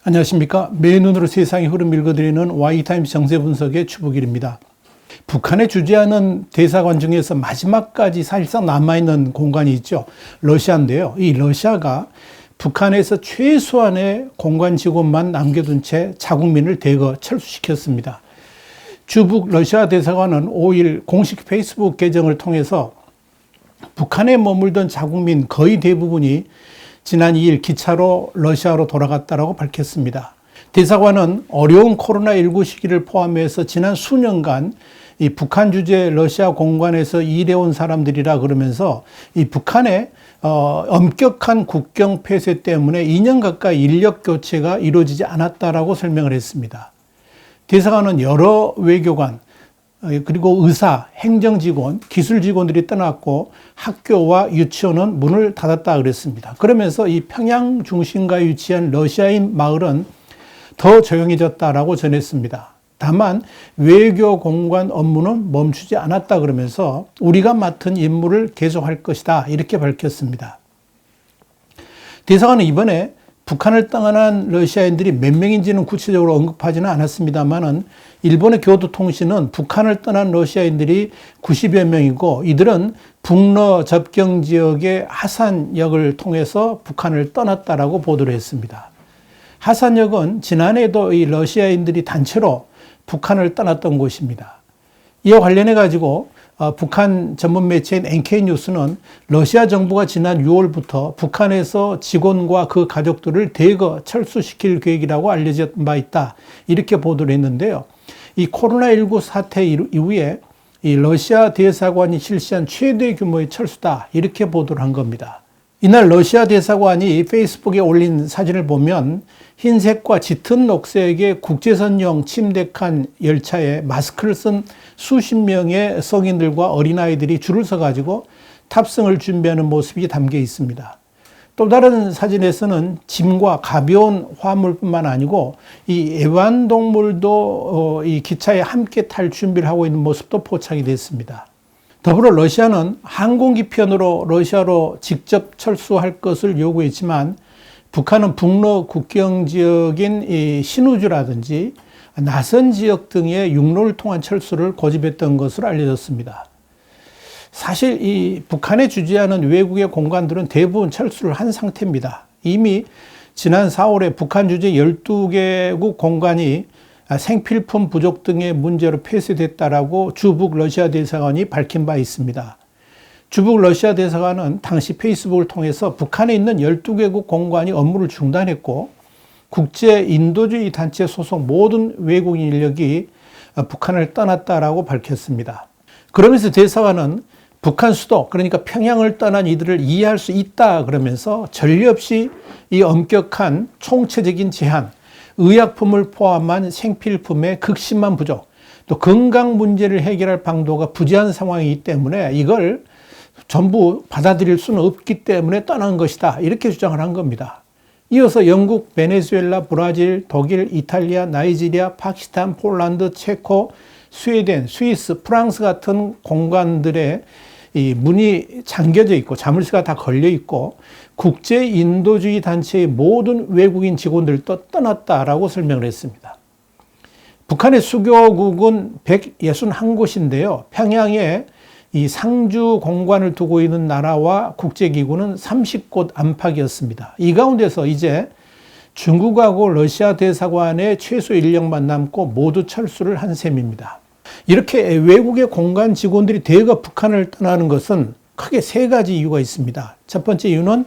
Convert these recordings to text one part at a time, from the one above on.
안녕하십니까. 맨눈으로 세상의 흐름 읽어드리는 Y타임스 정세 분석의 추복일입니다. 북한에 주재하는 대사관 중에서 마지막까지 사실상 남아있는 공간이 있죠. 러시아인데요. 이 러시아가 북한에서 최소한의 공관 직원만 남겨둔 채 자국민을 대거 철수시켰습니다. 주북 러시아 대사관은 5일 공식 페이스북 계정을 통해서 북한에 머물던 자국민 거의 대부분이 지난 2일 기차로 러시아로 돌아갔다고 밝혔습니다. 대사관은 어려운 코로나19 시기를 포함해서 지난 수년간 이 북한 주재 러시아 공관에서 일해온 사람들이라 그러면서 이 북한의 엄격한 국경 폐쇄 때문에 2년 가까이 인력 교체가 이루어지지 않았다라고 설명을 했습니다. 대사관은 여러 외교관, 그리고 의사, 행정직원, 기술직원들이 떠났고 학교와 유치원은 문을 닫았다 그랬습니다. 그러면서 이 평양 중심가에 위치한 러시아인 마을은 더 조용해졌다라고 전했습니다. 다만 외교 공관 업무는 멈추지 않았다 그러면서 우리가 맡은 임무를 계속할 것이다 이렇게 밝혔습니다. 대사관은 이번에 북한을 떠난 러시아인들이 몇 명인지는 구체적으로 언급하지는 않았습니다만은 일본의 교도통신은 북한을 떠난 러시아인들이 90여 명이고 이들은 북러 접경 지역의 하산역을 통해서 북한을 떠났다라고 보도를 했습니다. 하산역은 지난해에도 이 러시아인들이 단체로 북한을 떠났던 곳입니다. 이와 관련해 가지고 북한 전문 매체인 NK뉴스는 러시아 정부가 지난 6월부터 북한에서 직원과 그 가족들을 대거 철수시킬 계획이라고 알려진 바 있다. 이렇게 보도를 했는데요. 이 코로나19 사태 이후에 이 러시아 대사관이 실시한 최대 규모의 철수다. 이렇게 보도를 한 겁니다. 이날 러시아 대사관이 페이스북에 올린 사진을 보면 흰색과 짙은 녹색의 국제선용 침대칸 열차에 마스크를 쓴 수십 명의 성인들과 어린아이들이 줄을 서가지고 탑승을 준비하는 모습이 담겨 있습니다. 또 다른 사진에서는 짐과 가벼운 화물뿐만 아니고 이 애완동물도 이 기차에 함께 탈 준비를 하고 있는 모습도 포착이 됐습니다. 더불어 러시아는 항공기편으로 러시아로 직접 철수할 것을 요구했지만 북한은 북러 국경 지역인 이 신우주라든지 나선 지역 등의 육로를 통한 철수를 고집했던 것으로 알려졌습니다. 사실 이 북한에 주재하는 외국의 공관들은 대부분 철수를 한 상태입니다. 이미 지난 4월에 북한 주재 12개국 공관이 생필품 부족 등의 문제로 폐쇄됐다라고 주북 러시아 대사관이 밝힌 바 있습니다. 주북 러시아 대사관은 당시 페이스북을 통해서 북한에 있는 12개국 공관이 업무를 중단했고 국제 인도주의 단체 소속 모든 외국인 인력이 북한을 떠났다라고 밝혔습니다. 그러면서 대사관은 북한 수도 그러니까 평양을 떠난 이들을 이해할 수 있다 그러면서 전례 없이 이 엄격한 총체적인 제한, 의약품을 포함한 생필품의 극심한 부족, 또 건강 문제를 해결할 방도가 부재한 상황이기 때문에 이걸 전부 받아들일 수는 없기 때문에 떠난 것이다. 이렇게 주장을 한 겁니다. 이어서 영국, 베네수엘라, 브라질, 독일, 이탈리아, 나이지리아, 파키스탄, 폴란드, 체코, 스웨덴, 스위스, 프랑스 같은 공관들의 이 문이 잠겨져 있고 자물쇠가 다 걸려 있고 국제 인도주의 단체의 모든 외국인 직원들도 떠났다라고 설명을 했습니다. 북한의 수교국은 161곳인데요. 평양에 이 상주 공관을 두고 있는 나라와 국제기구는 30곳 안팎이었습니다. 이 가운데서 이제 중국하고 러시아 대사관의 최소 인력만 남고 모두 철수를 한 셈입니다. 이렇게 외국의 공관 직원들이 대거 북한을 떠나는 것은 크게 세 가지 이유가 있습니다. 첫 번째 이유는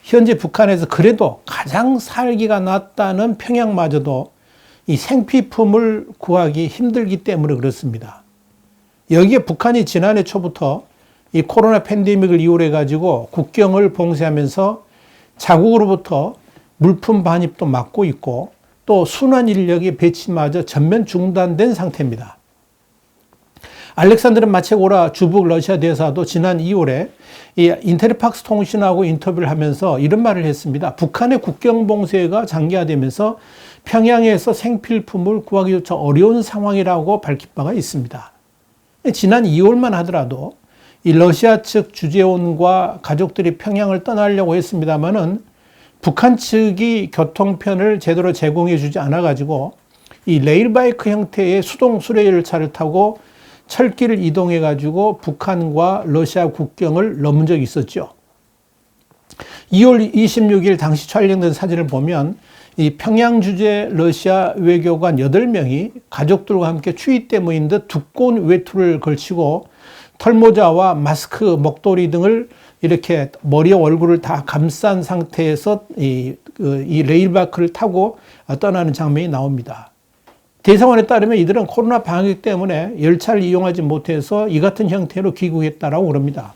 현재 북한에서 그래도 가장 살기가 낫다는 평양마저도 이 생필품을 구하기 힘들기 때문에 그렇습니다. 여기에 북한이 지난해 초부터 이 코로나 팬데믹을 이유로 해가지고 국경을 봉쇄하면서 자국으로부터 물품 반입도 막고 있고 또 순환 인력의 배치마저 전면 중단된 상태입니다. 알렉산드르 마체고라 주북 러시아 대사도 지난 2월에 이 인테르팍스 통신하고 인터뷰를 하면서 이런 말을 했습니다. 북한의 국경 봉쇄가 장기화되면서 평양에서 생필품을 구하기조차 어려운 상황이라고 밝힌 바가 있습니다. 지난 2월만 하더라도 이 러시아 측 주재원과 가족들이 평양을 떠나려고 했습니다마는 북한 측이 교통편을 제대로 제공해 주지 않아 가지고 이 레일바이크 형태의 수동 수레 열차를 타고 철길을 이동해 가지고 북한과 러시아 국경을 넘은 적이 있었죠. 2월 26일 당시 촬영된 사진을 보면 이 평양 주재 러시아 외교관 8명이 가족들과 함께 추위 때문인 듯 두꺼운 외투를 걸치고 털모자와 마스크, 목도리 등을 이렇게 머리와 얼굴을 다 감싼 상태에서 이 레일바이크를 타고 떠나는 장면이 나옵니다. 대사관에 따르면 이들은 코로나 방역 때문에 열차를 이용하지 못해서 이 같은 형태로 귀국했다라고 그럽니다.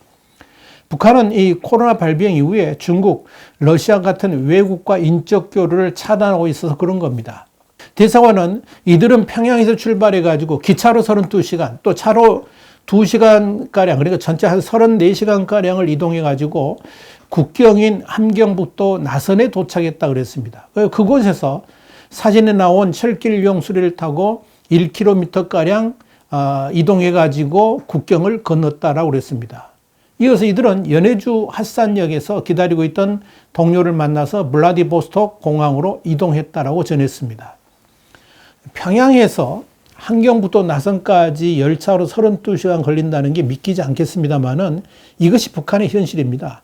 북한은 이 코로나 발병 이후에 중국, 러시아 같은 외국과 인적 교류를 차단하고 있어서 그런 겁니다. 대사관은 이들은 평양에서 출발해 가지고 기차로 32시간, 또 차로 2시간가량, 그러니까 전체 한 34시간가량을 이동해 가지고 국경인 함경북도 나선에 도착했다 그랬습니다. 그곳에서 사진에 나온 철길용 수레를 타고 1km가량 이동해 가지고 국경을 건넜다라고 그랬습니다. 이어서 이들은 연해주 핫산역에서 기다리고 있던 동료를 만나서 블라디보스톡 공항으로 이동했다라고 전했습니다. 평양에서 함경북도 나선까지 열차로 32시간 걸린다는 게 믿기지 않겠습니다만은 이것이 북한의 현실입니다.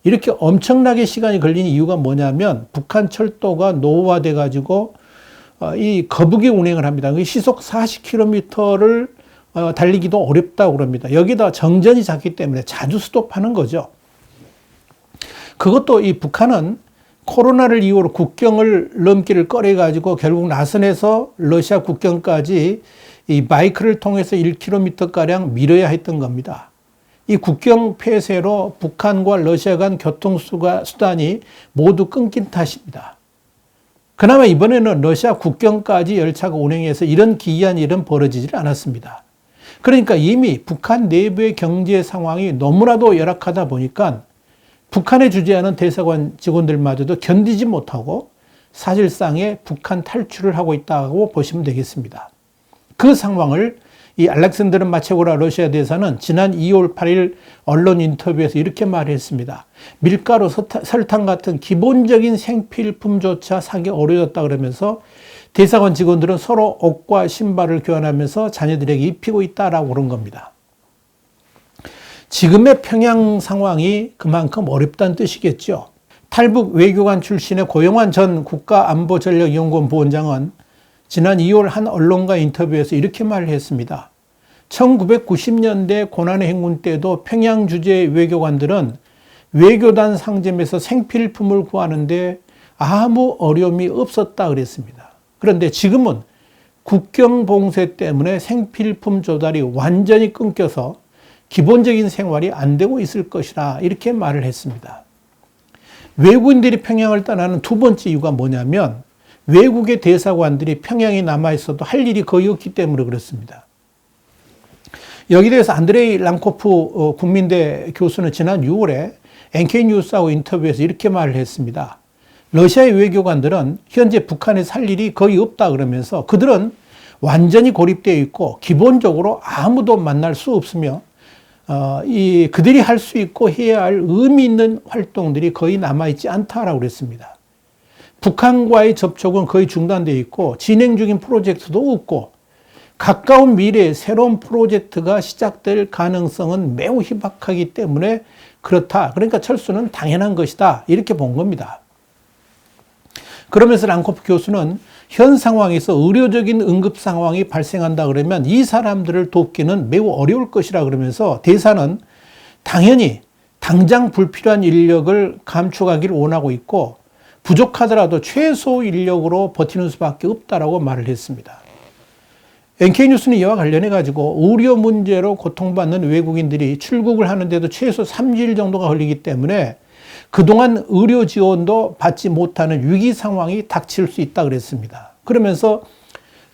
이렇게 엄청나게 시간이 걸리는 이유가 뭐냐면 북한 철도가 노후화돼 가지고 이 거북이 운행을 합니다. 시속 40km를 달리기도 어렵다고 그럽니다. 여기다 정전이 잦기 때문에 자주 스톱하는 거죠. 그것도 이 북한은 코로나를 이유로 국경을 넘기를 꺼려가지고 결국 나선에서 러시아 국경까지 이 바이크를 통해서 1km가량 밀어야 했던 겁니다. 이 국경 폐쇄로 북한과 러시아 간 교통수단이 모두 끊긴 탓입니다. 그나마 이번에는 러시아 국경까지 열차가 운행해서 이런 기이한 일은 벌어지질 않았습니다. 그러니까 이미 북한 내부의 경제 상황이 너무나도 열악하다 보니까 북한에 주재하는 대사관 직원들마저도 견디지 못하고 사실상의 북한 탈출을 하고 있다고 보시면 되겠습니다. 그 상황을 이 알렉산드르 마체고라 러시아 대사는 지난 2월 8일 언론 인터뷰에서 이렇게 말했습니다. 밀가루, 설탕 같은 기본적인 생필품조차 사기 어려웠다 그러면서 대사관 직원들은 서로 옷과 신발을 교환하면서 자녀들에게 입히고 있다라고 그런 겁니다. 지금의 평양 상황이 그만큼 어렵다는 뜻이겠죠. 탈북 외교관 출신의 고영환 전 국가안보전략연구원 부원장은 지난 2월 한 언론과 인터뷰에서 이렇게 말을 했습니다. 1990년대 고난의 행군 때도 평양 주재 외교관들은 외교단 상점에서 생필품을 구하는데 아무 어려움이 없었다 그랬습니다. 그런데 지금은 국경 봉쇄 때문에 생필품 조달이 완전히 끊겨서 기본적인 생활이 안 되고 있을 것이라 이렇게 말을 했습니다. 외국인들이 평양을 떠나는 두 번째 이유가 뭐냐면 외국의 대사관들이 평양에 남아있어도 할 일이 거의 없기 때문에 그렇습니다. 여기에 대해서 안드레이 랑코프 국민대 교수는 지난 6월에 NK뉴스하고 인터뷰에서 이렇게 말을 했습니다. 러시아의 외교관들은 현재 북한에 살 일이 거의 없다 그러면서 그들은 완전히 고립되어 있고 기본적으로 아무도 만날 수 없으며 그들이 할 수 있고 해야 할 의미 있는 활동들이 거의 남아있지 않다라고 그랬습니다. 북한과의 접촉은 거의 중단되어 있고 진행 중인 프로젝트도 없고 가까운 미래에 새로운 프로젝트가 시작될 가능성은 매우 희박하기 때문에 그렇다. 그러니까 철수는 당연한 것이다. 이렇게 본 겁니다. 그러면서 랑코프 교수는 현 상황에서 의료적인 응급 상황이 발생한다 그러면 이 사람들을 돕기는 매우 어려울 것이라 그러면서 대사는 당연히 당장 불필요한 인력을 감축하기를 원하고 있고 부족하더라도 최소 인력으로 버티는 수밖에 없다라고 말을 했습니다. NK뉴스는 이와 관련해 가지고 의료 문제로 고통받는 외국인들이 출국을 하는데도 최소 3주일 정도가 걸리기 때문에 그동안 의료 지원도 받지 못하는 위기 상황이 닥칠 수 있다 그랬습니다. 그러면서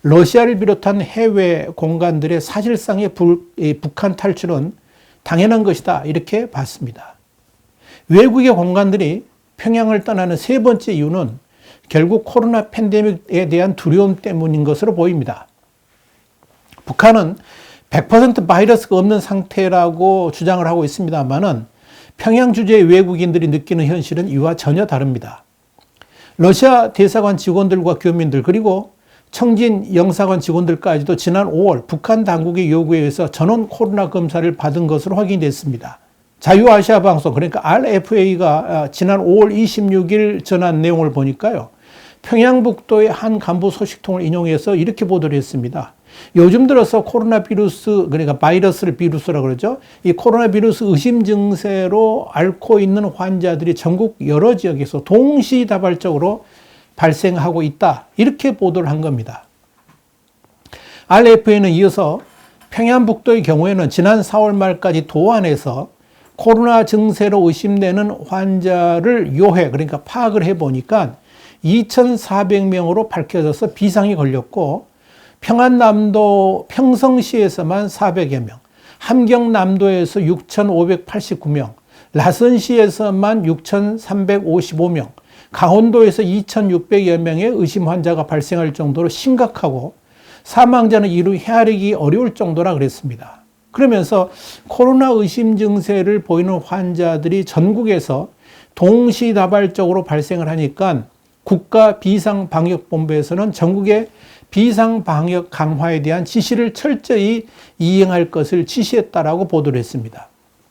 러시아를 비롯한 해외 공간들의 사실상의 북한 탈출은 당연한 것이다 이렇게 봤습니다. 외국의 공간들이 평양을 떠나는 세 번째 이유는 결국 코로나 팬데믹에 대한 두려움 때문인 것으로 보입니다. 북한은 100% 바이러스가 없는 상태라고 주장을 하고 있습니다만은 평양 주재의 외국인들이 느끼는 현실은 이와 전혀 다릅니다. 러시아 대사관 직원들과 교민들 그리고 청진 영사관 직원들까지도 지난 5월 북한 당국의 요구에 의해서 전원 코로나 검사를 받은 것으로 확인됐습니다. 자유아시아 방송 그러니까 RFA가 지난 5월 26일 전한 내용을 보니까요. 평양북도의 한 간부 소식통을 인용해서 이렇게 보도를 했습니다. 요즘 들어서 코로나 비루스 그러니까 바이러스를 비루스라고 그러죠. 이 코로나 비루스 의심 증세로 앓고 있는 환자들이 전국 여러 지역에서 동시다발적으로 발생하고 있다. 이렇게 보도를 한 겁니다. RFA는 이어서 평양북도의 경우에는 지난 4월 말까지 도안에서 코로나 증세로 의심되는 환자를 요해 그러니까 파악을 해보니까 2,400명으로 밝혀져서 비상이 걸렸고 평안남도 평성시에서만 400여 명, 함경남도에서 6,589명, 라선시에서만 6,355명, 강원도에서 2,600여 명의 의심 환자가 발생할 정도로 심각하고 사망자는 이루 헤아리기 어려울 정도라 그랬습니다. 그러면서 코로나 의심 증세를 보이는 환자들이 전국에서 동시다발적으로 발생을 하니까 국가비상방역본부에서는 전국의 비상방역 강화에 대한 지시를 철저히 이행할 것을 지시했다라고 보도를 했습니다.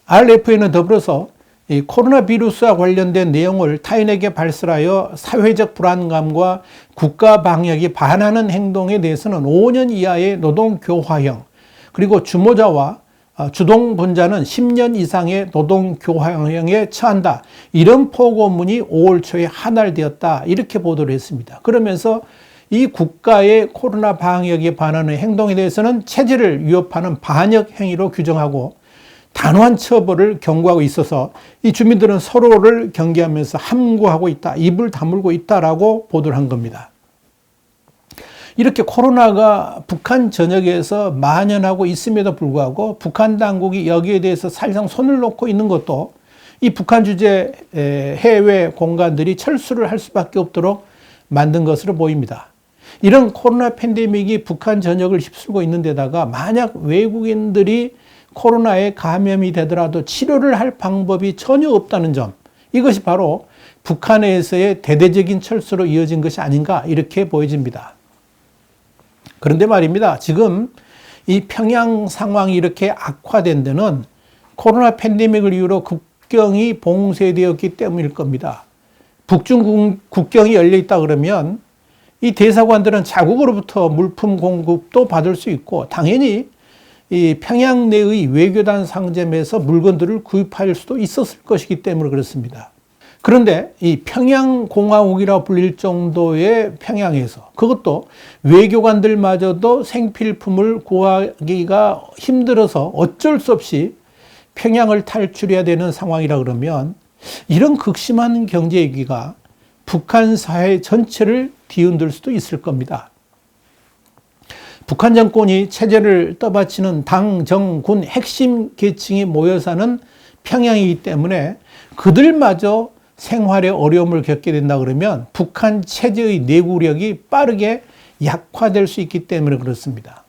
RFA는 더불어서 이 코로나 비루스와 관련된 내용을 타인에게 발설하여 사회적 불안감과 국가 방역에 반하는 행동에 대해서는 5년 이하의 노동교화형 그리고 주모자와 주동분자는 10년 이상의 노동교화형에 처한다. 이런 포고문이 5월 초에 하달되었다. 이렇게 보도를 했습니다. 그러면서 이 국가의 코로나 방역에 반하는 행동에 대해서는 체제를 위협하는 반역 행위로 규정하고 단호한 처벌을 경고하고 있어서 이 주민들은 서로를 경계하면서 함구하고 있다. 입을 다물고 있다라고 보도를 한 겁니다. 이렇게 코로나가 북한 전역에서 만연하고 있음에도 불구하고 북한 당국이 여기에 대해서 사실상 손을 놓고 있는 것도 이 북한 주재 해외 공간들이 철수를 할 수밖에 없도록 만든 것으로 보입니다. 이런 코로나 팬데믹이 북한 전역을 휩쓸고 있는 데다가 만약 외국인들이 코로나에 감염이 되더라도 치료를 할 방법이 전혀 없다는 점, 이것이 바로 북한에서의 대대적인 철수로 이어진 것이 아닌가 이렇게 보여집니다. 그런데 말입니다. 지금 이 평양 상황이 이렇게 악화된 데는 코로나 팬데믹을 이유로 국경이 봉쇄되었기 때문일 겁니다. 북중 국경이 열려 있다 그러면 이 대사관들은 자국으로부터 물품 공급도 받을 수 있고 당연히 이 평양 내의 외교단 상점에서 물건들을 구입할 수도 있었을 것이기 때문에 그렇습니다. 그런데 이 평양공화국이라고 불릴 정도의 평양에서 그것도 외교관들마저도 생필품을 구하기가 힘들어서 어쩔 수 없이 평양을 탈출해야 되는 상황이라 그러면 이런 극심한 경제 위기가 북한 사회 전체를 뒤흔들 수도 있을 겁니다. 북한 정권이 체제를 떠받치는 당, 정, 군 핵심 계층이 모여 사는 평양이기 때문에 그들마저 생활에 어려움을 겪게 된다 그러면 북한 체제의 내구력이 빠르게 약화될 수 있기 때문에 그렇습니다.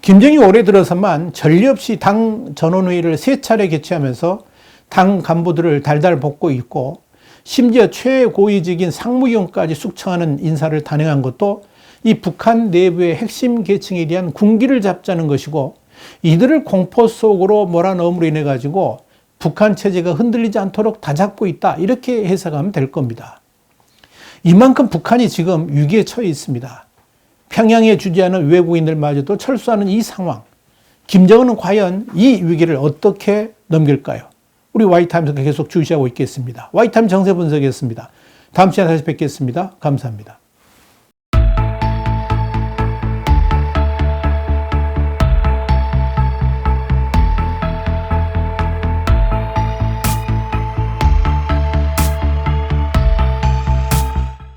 김정일이 올해 들어서만 전례 없이 당 전원회의를 3차례 개최하면서 당 간부들을 달달 볶고 있고 심지어 최고위직인 상무위원까지 숙청하는 인사를 단행한 것도 이 북한 내부의 핵심 계층에 대한 군기를 잡자는 것이고 이들을 공포 속으로 몰아넣음으로 인해 가지고 북한 체제가 흔들리지 않도록 다잡고 있다. 이렇게 해석하면 될 겁니다. 이만큼 북한이 지금 위기에 처해 있습니다. 평양에 주재하는 외국인들마저도 철수하는 이 상황. 김정은은 과연 이 위기를 어떻게 넘길까요? 우리 와이타임스가 계속 주시하고 있겠습니다. 와이타임 정세 분석이었습니다. 다음 시간에 다시 뵙겠습니다. 감사합니다.